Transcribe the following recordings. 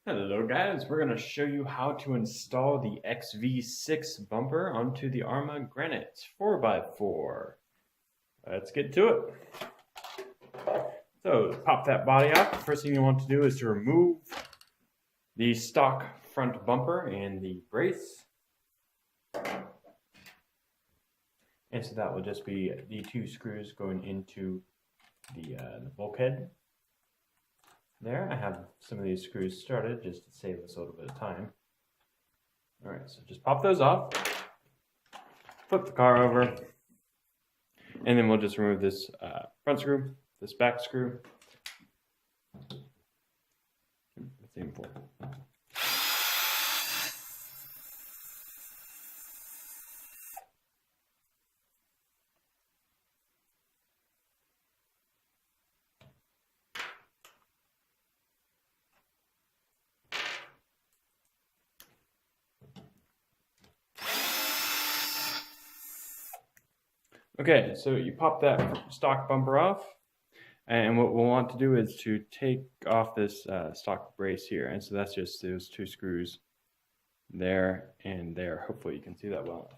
Hello guys, we're going to show you how to install the XV6 bumper onto the Arrma Granite 4x4. Let's get to it. So pop that body off. The first thing you want to do is to remove the stock front bumper and the brace. And so that will just be the two screws going into the bulkhead. There, I have some of these screws started just to save us a little bit of time. Alright, so just pop those off, flip the car over, and then we'll just remove this front screw, this back screw. Same full. Okay, so you pop that stock bumper off, and what we'll want to do is to take off this stock brace here, and so that's just those two screws there and there. Hopefully you can see that well.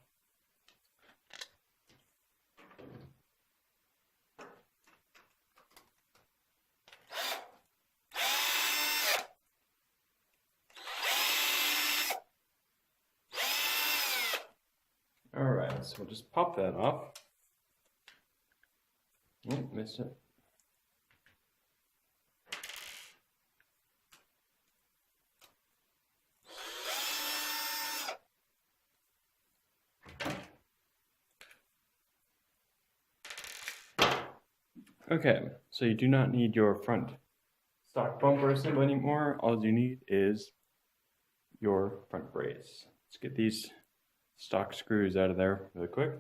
Alright, so we'll just pop that off. Oh, missed it. Okay, so you do not need your front stock bumper assembly anymore. All you need is your front brace. Let's get these stock screws out of there really quick.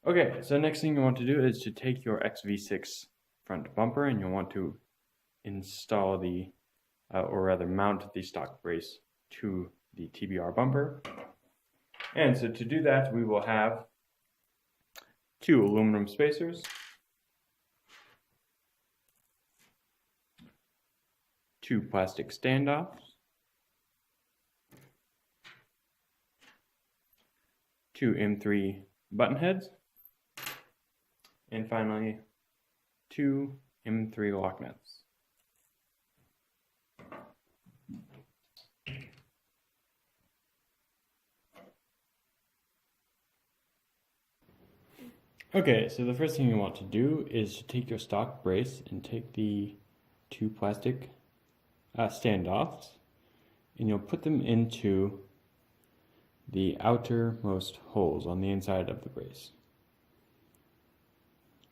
Okay, so next thing you want to do is to take your XV6 front bumper and you'll want to install the, or rather mount the stock brace to the TBR bumper. And so to do that, we will have two aluminum spacers, two plastic standoffs, two M3 button heads, and finally, two M3 lock nuts. Okay, so the first thing you want to do is to take your stock brace and take the two plastic standoffs, and you'll put them into the outermost holes on the inside of the brace.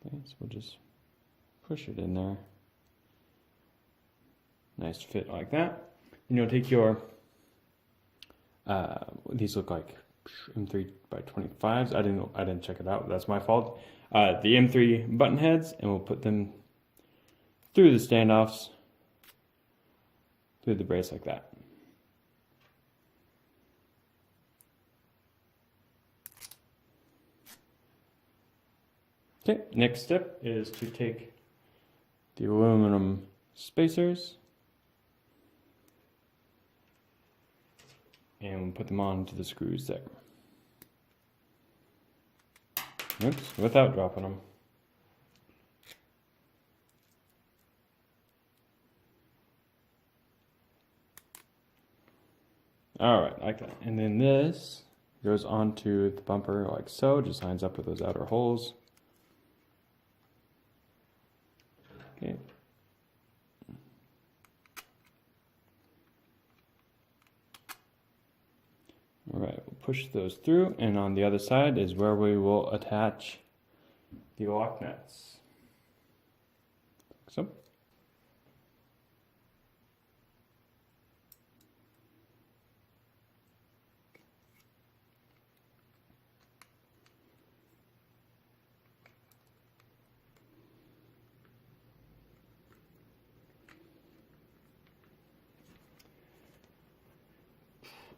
Okay, so we'll just push it in there. Nice fit like that. And you'll take your, these look like M3 by 25s. I didn't check it out. That's my fault. The M3 button heads, and we'll put them through the standoffs, through the brace like that. Okay, next step is to take the aluminum spacers and we'll put them onto the screws there. Oops, without dropping them. Alright, like that. And then this goes onto the bumper like so, just lines up with those outer holes. Okay. Alright, we'll push those through, and on the other side is where we will attach the lock nuts. Like so.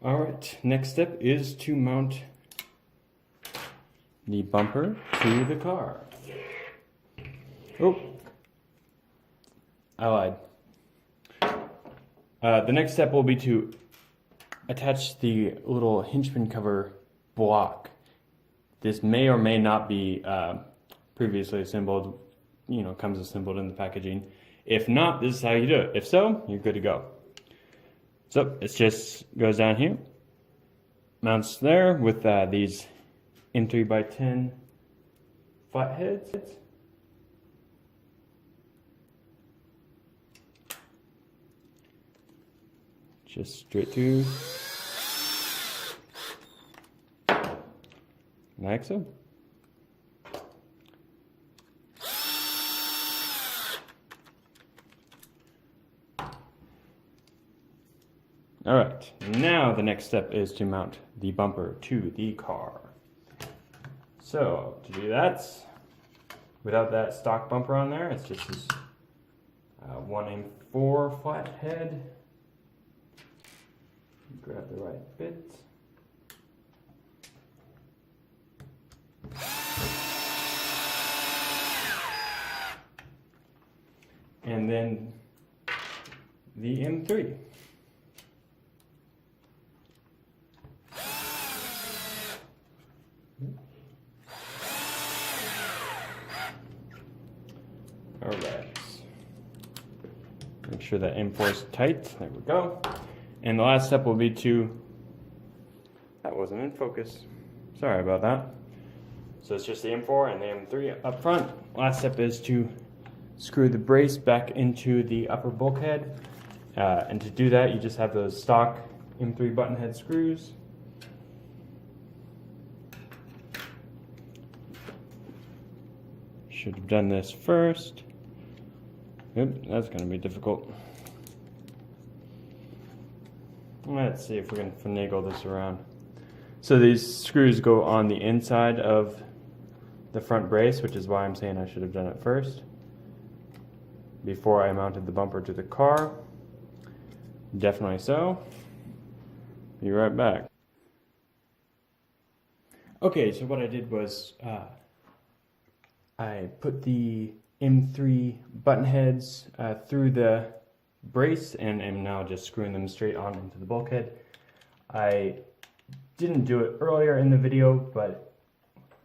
Alright, next step is to mount the bumper to the car. Oh, I lied. The next step will be to attach the little hinge pin cover block. This may or may not be previously assembled, comes assembled in the packaging. If not, this is how you do it. If so, you're good to go. So it just goes down here, mounts there with these M3x10 flatheads. Just straight through, like so. All right, now the next step is to mount the bumper to the car. So to do that, without that stock bumper on there, it's just this 1M4 flathead. Grab the right bit. And then the M3. All right. Make sure that M4 is tight. There we go. And the last step will be that wasn't in focus. Sorry about that. So it's just the M4 and the M3 up front. Last step is to screw the brace back into the upper bulkhead. And to do that, you just have those stock M3 button head screws. Should have done this first. Yep, that's going to be difficult. Let's see if we can finagle this around. So these screws go on the inside of the front brace, which is why I'm saying I should have done it first, before I mounted the bumper to the car. Definitely so. Be right back. Okay, so what I did was I put the M3 button heads through the brace and am now just screwing them straight on into the bulkhead. I didn't do it earlier in the video, but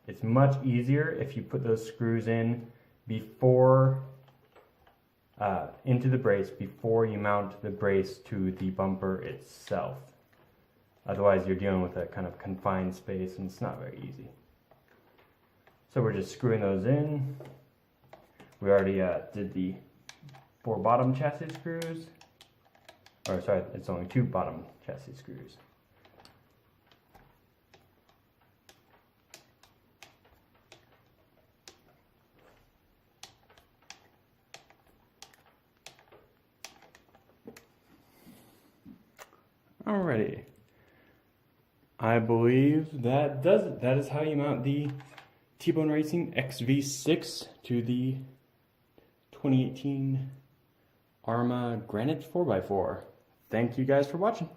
it's much easier if you put those screws in before into the brace before you mount the brace to the bumper itself. Otherwise you're dealing with a kind of confined space and it's not very easy. So we're just screwing those in. We already did the 4 bottom chassis screws. Or sorry, it's only 2 bottom chassis screws. Alrighty. I believe that does it. That is how you mount the T-Bone Racing XV6 to the 2018 Arrma Granite 4x4. Thank you guys for watching.